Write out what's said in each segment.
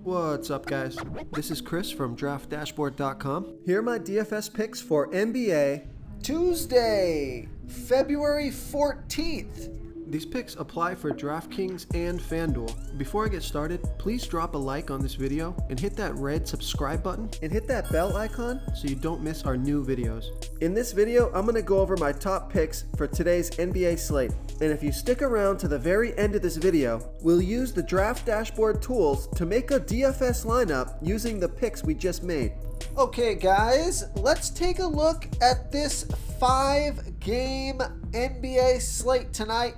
What's up, guys? This is Chris from DraftDashboard.com. Here are my DFS picks for NBA Tuesday, February 14th. These picks apply for DraftKings and FanDuel. Before I get started, please drop a like on this video and hit that red subscribe button and hit that bell icon so you don't miss our new videos. In this video, I'm going to go over my top picks for today's NBA slate. And if you stick around to the very end of this video, we'll use the Draft Dashboard tools to make a DFS lineup using the picks we just made. Okay guys, let's take a look at this 5-game NBA slate tonight.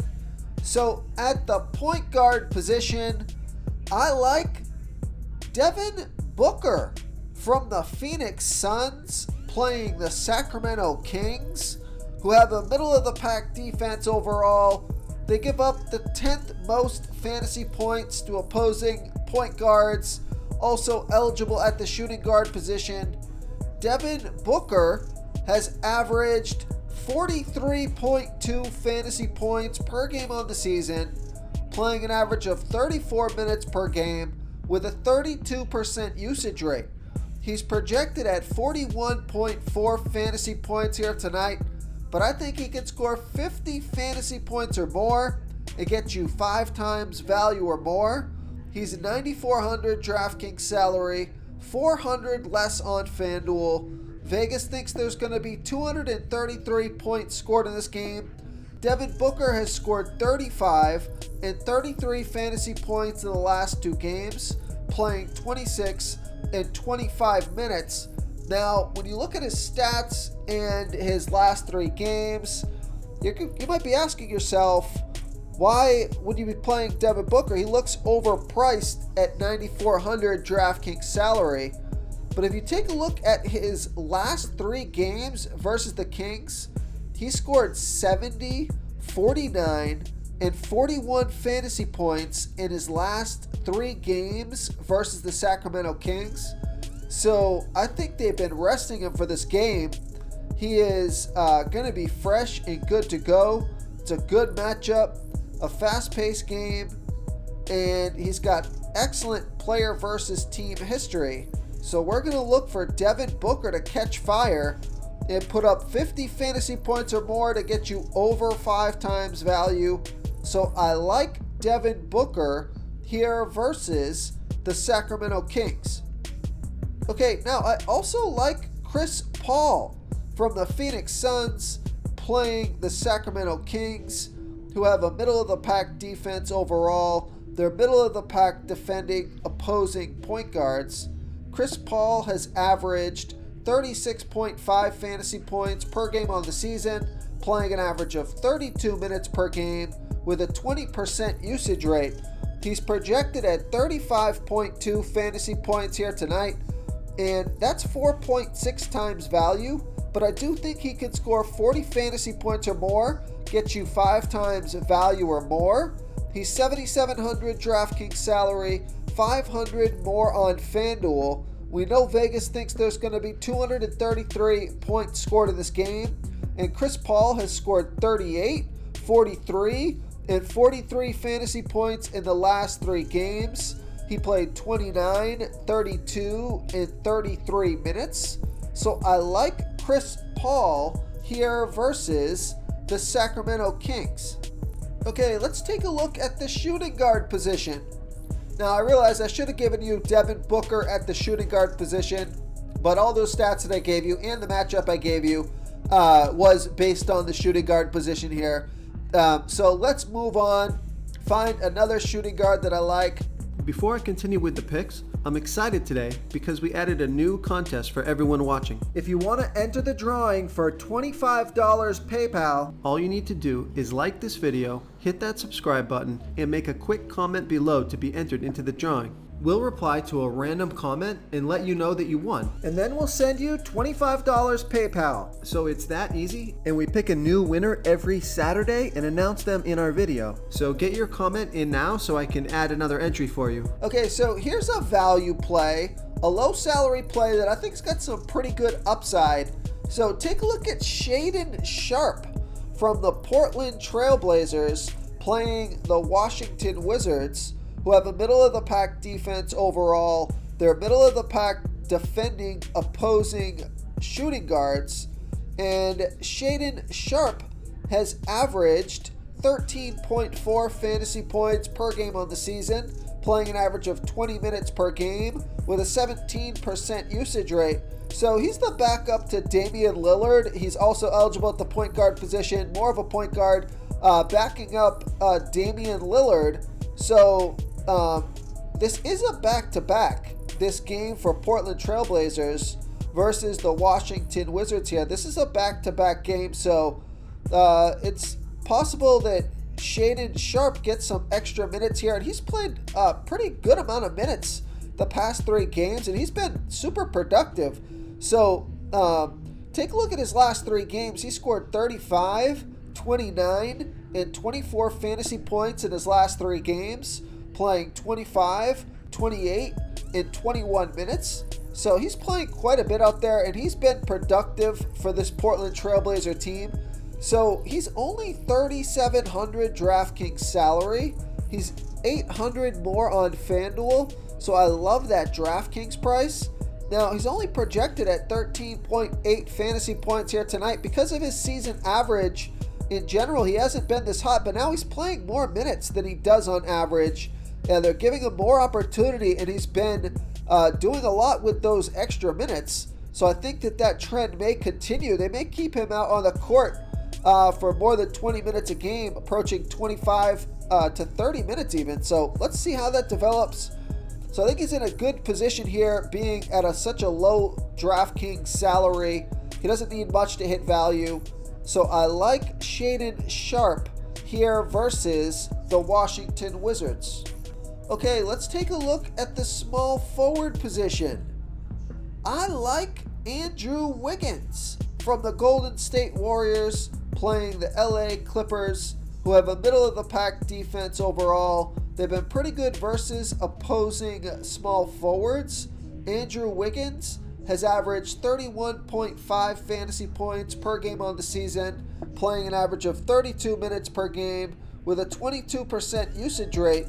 So at the point guard position, I like Devin Booker from the Phoenix Suns playing the Sacramento Kings, who have a middle-of-the-pack defense overall. They give up the 10th most fantasy points to opposing point guards, also eligible at the shooting guard position. Devin Booker has averaged 43.2 fantasy points per game on the season, playing an average of 34 minutes per game with a 32% usage rate. He's projected at 41.4 fantasy points here tonight, but I think he can score 50 fantasy points or more and get you 5 times value or more. He's a 9,400 DraftKings salary, 400 less on FanDuel. Vegas thinks there's going to be 233 points scored in this game. Devin Booker has scored 35 and 33 fantasy points in the last 2 games, playing 26 and 25 minutes. Now, when you look at his stats and his last 3 games, you might be asking yourself, why would you be playing Devin Booker? He looks overpriced at 9,400 DraftKings salary. But if you take a look at his last 3 games versus the Kings, he scored 70, 49, and 41 fantasy points in his last 3 games versus the Sacramento Kings. So I think they've been resting him for this game. He is going to be fresh and good to go. It's a good matchup, a fast-paced game, and he's got excellent player versus team history. So we're going to look for Devin Booker to catch fire and put up 50 fantasy points or more to get you over 5 times value. So I like Devin Booker here versus the Sacramento Kings. Okay, now I also like Chris Paul from the Phoenix Suns playing the Sacramento Kings, who have a middle-of-the-pack defense overall. They're middle-of-the-pack defending opposing point guards. Chris Paul has averaged 36.5 fantasy points per game on the season, playing an average of 32 minutes per game with a 20% usage rate. He's projected at 35.2 fantasy points here tonight, and that's 4.6 times value, but I do think he can score 40 fantasy points or more, get you 5 times value or more. He's 7,700 DraftKings salary, 500 more on FanDuel. We know Vegas thinks there's going to be 233 points scored in this game, and Chris Paul has scored 38, 43, and 43 fantasy points in the last 3 games. He played 29, 32, and 33 minutes. So I like Chris Paul here versus the Sacramento Kings. Okay, let's take a look at the shooting guard position. Now, I realize I should have given you Devin Booker at the shooting guard position, but all those stats that I gave you and the matchup I gave you was based on the shooting guard position here. So let's move on, find another shooting guard that I like. Before I continue with the picks, I'm excited today because we added a new contest for everyone watching. If you want to enter the drawing for $25 PayPal, all you need to do is like this video, hit that subscribe button, and make a quick comment below to be entered into the drawing. We'll reply to a random comment and let you know that you won. And then we'll send you $25 PayPal. So it's that easy, and we pick a new winner every Saturday and announce them in our video. So get your comment in now so I can add another entry for you. Okay, so here's a value play, a low salary play that I think's got some pretty good upside. So take a look at Shaedon Sharpe from the Portland Trailblazers playing the Washington Wizards, who have a middle-of-the-pack defense overall. They're middle-of-the-pack defending opposing shooting guards. And Shaedon Sharpe has averaged 13.4 fantasy points per game on the season, playing an average of 20 minutes per game with a 17% usage rate. So he's the backup to Damian Lillard. He's also eligible at the point guard position, more of a point guard, backing up Damian Lillard. So this is a back-to-back, this game for Portland Trailblazers versus the Washington Wizards here. This is a back-to-back game, so it's possible that Shaedon Sharpe gets some extra minutes here, and he's played a pretty good amount of minutes the past 3 games, and he's been super productive. So take a look at his last 3 games. He scored 35, 29, and 24 fantasy points in his last 3 games, playing 25, 28, and 21 minutes. So he's playing quite a bit out there, and he's been productive for this Portland Trailblazer team. So he's only $3,700 DraftKings salary. He's $800 more on FanDuel. So I love that DraftKings price. Now, he's only projected at 13.8 fantasy points here tonight. Because of his season average, in general, he hasn't been this hot, but now he's playing more minutes than he does on average. And they're giving him more opportunity, and he's been doing a lot with those extra minutes. So I think that trend may continue. They may keep him out on the court for more than 20 minutes a game, approaching 25 to 30 minutes even. So let's see how that develops. So I think he's in a good position here, being at such a low DraftKings salary. He doesn't need much to hit value. So I like Shaedon Sharpe here versus the Washington Wizards. Okay, let's take a look at the small forward position. I like Andrew Wiggins from the Golden State Warriors, playing the LA Clippers, who have a middle-of-the-pack defense overall. They've been pretty good versus opposing small forwards. Andrew Wiggins has averaged 31.5 fantasy points per game on the season, playing an average of 32 minutes per game with a 22% usage rate.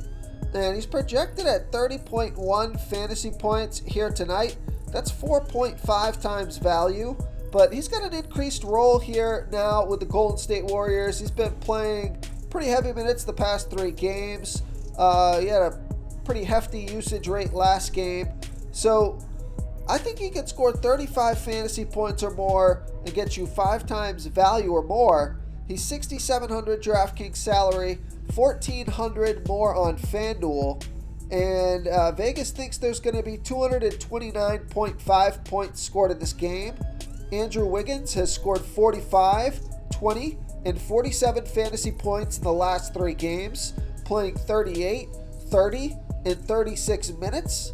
And he's projected at 30.1 fantasy points here tonight. That's 4.5 times value. But he's got an increased role here now with the Golden State Warriors. He's been playing pretty heavy minutes the past 3 games. He had a pretty hefty usage rate last game. So I think he could score 35 fantasy points or more and get you 5 times value or more. He's $6,700 DraftKings salary, $1,400 more on FanDuel. And Vegas thinks there's going to be 229.5 points scored in this game. Andrew Wiggins has scored 45, 20, and 47 fantasy points in the last 3 games, playing 38, 30, and 36 minutes.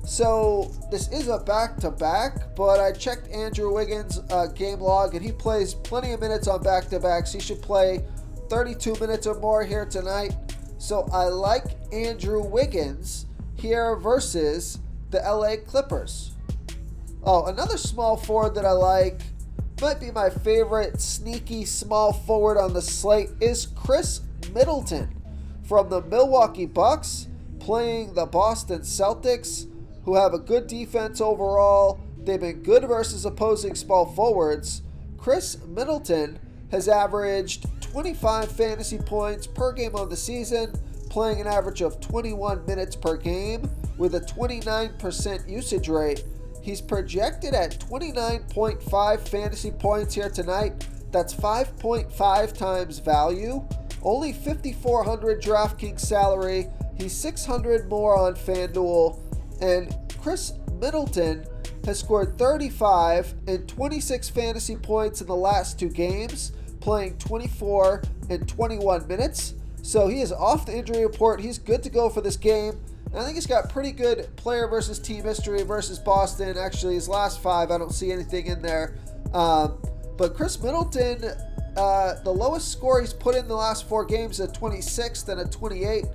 So this is a back-to-back, but I checked Andrew Wiggins' game log, and he plays plenty of minutes on back-to-backs. He should play 32 minutes or more here tonight. So I like Andrew Wiggins here versus the LA Clippers. Oh, another small forward that I like, might be my favorite sneaky small forward on the slate, is Chris Middleton from the Milwaukee Bucks, playing the Boston Celtics, who have a good defense overall. They've been good versus opposing small forwards. Chris Middleton has averaged 25 fantasy points per game on the season, playing an average of 21 minutes per game with a 29% usage rate. He's projected at 29.5 fantasy points here tonight. That's 5.5 times value. Only $5,400 DraftKings salary. He's $600 more on FanDuel. And Chris Middleton has scored 35 and 26 fantasy points in the last 2 games, playing 24 and 21 minutes. So he is off the injury report. He's good to go for this game. And I think he's got pretty good player versus team history versus Boston. Actually, his last 5, I don't see anything in there. But Chris Middleton, the lowest score he's put in the last 4 games is a 26, then a 28,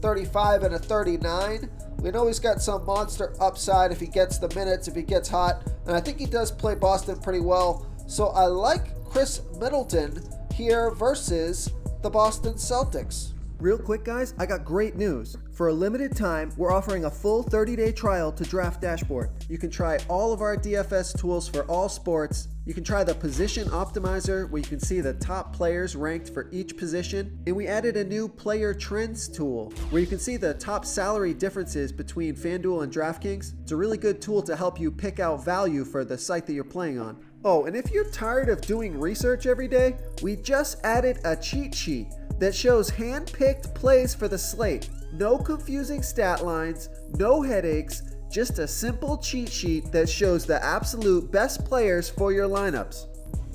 35, and a 39. We know he's got some monster upside if he gets the minutes, if he gets hot. And I think he does play Boston pretty well. So I like Chris Middleton here versus the Boston Celtics. Real quick guys, I got great news. For a limited time, we're offering a full 30-day trial to Draft Dashboard. You can try all of our DFS tools for all sports. You can try the position optimizer where you can see the top players ranked for each position. And we added a new player trends tool where you can see the top salary differences between FanDuel and DraftKings. It's a really good tool to help you pick out value for the site that you're playing on. Oh, and if you're tired of doing research every day, we just added a cheat sheet that shows hand-picked plays for the slate. No confusing stat lines, no headaches, just a simple cheat sheet that shows the absolute best players for your lineups.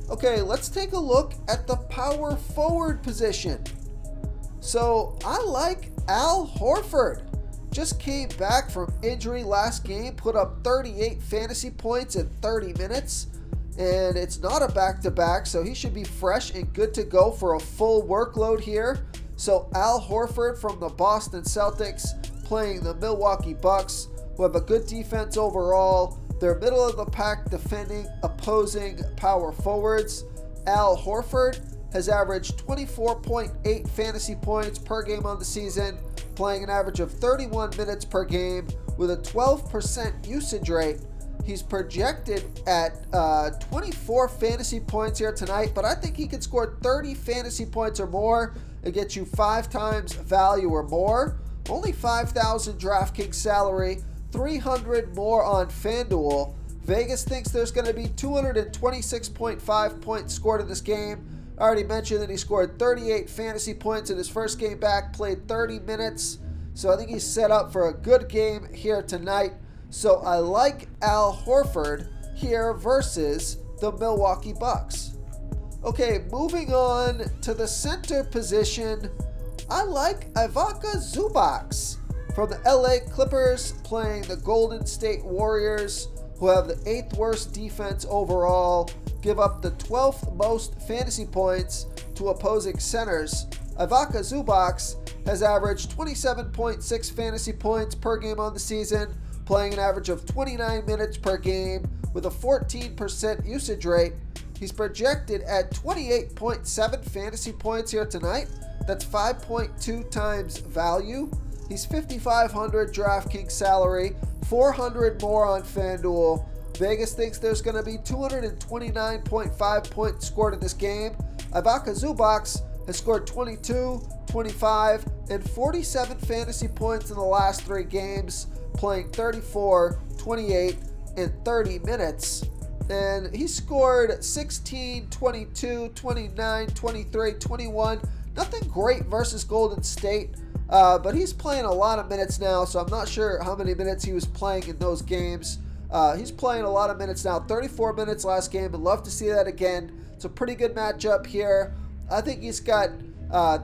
Okay, let's take a look at the power forward position. So I like Al Horford. Just came back from injury last game, put up 38 fantasy points in 30 minutes. And it's not a back-to-back, so he should be fresh and good to go for a full workload here. So Al Horford from the Boston Celtics playing the Milwaukee Bucks, who have a good defense overall. They're middle of the pack defending opposing power forwards. Al Horford has averaged 24.8 fantasy points per game on the season, playing an average of 31 minutes per game with a 12% usage rate. He's projected at 24 fantasy points here tonight, but I think he could score 30 fantasy points or more and get you 5 times value or more. Only 5,000 DraftKings salary, 300 more on FanDuel. Vegas thinks there's going to be 226.5 points scored in this game. I already mentioned that he scored 38 fantasy points in his first game back, played 30 minutes. So I think he's set up for a good game here tonight. So I like Al Horford here versus the Milwaukee Bucks. Okay, moving on to the center position. I like Ivica Zubac from the LA Clippers playing the Golden State Warriors, who have the 8th worst defense overall, give up the 12th most fantasy points to opposing centers. Ivica Zubac has averaged 27.6 fantasy points per game on the season, playing an average of 29 minutes per game with a 14% usage rate. He's projected at 28.7 fantasy points here tonight. That's 5.2 times value. He's 5,500 DraftKings salary, 400 more on FanDuel. Vegas thinks there's going to be 229.5 points scored in this game. Ivica Zubac has scored 22, 25, and 47 fantasy points in the last 3 games, playing 34, 28, and 30 minutes. And he scored 16, 22, 29, 23, 21. Nothing great versus Golden State, but he's playing a lot of minutes now, so I'm not sure how many minutes he was playing in those games. He's playing a lot of minutes now, 34 minutes last game. I'd love to see that again. It's a pretty good matchup here. I think he's got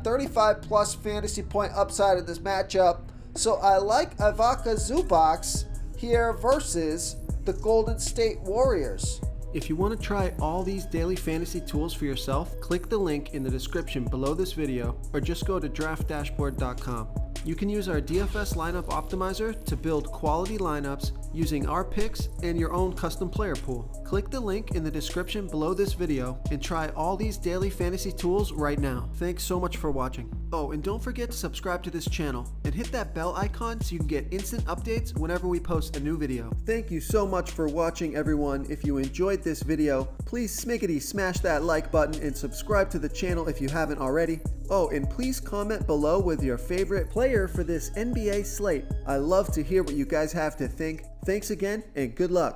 35 plus fantasy point upside in this matchup. So I like Ivica Zubac here versus the Golden State Warriors. If you want to try all these daily fantasy tools for yourself, click the link in the description below this video or just go to draftdashboard.com. You can use our DFS lineup optimizer to build quality lineups using our picks and your own custom player pool. Click the link in the description below this video and try all these daily fantasy tools right now. Thanks so much for watching. Oh, and don't forget to subscribe to this channel and hit that bell icon so you can get instant updates whenever we post a new video. Thank you so much for watching, everyone. If you enjoyed this video, please smiggity smash that like button and subscribe to the channel if you haven't already. Oh, and please comment below with your favorite player for this NBA slate. I love to hear what you guys have to think. Thanks again, and good luck.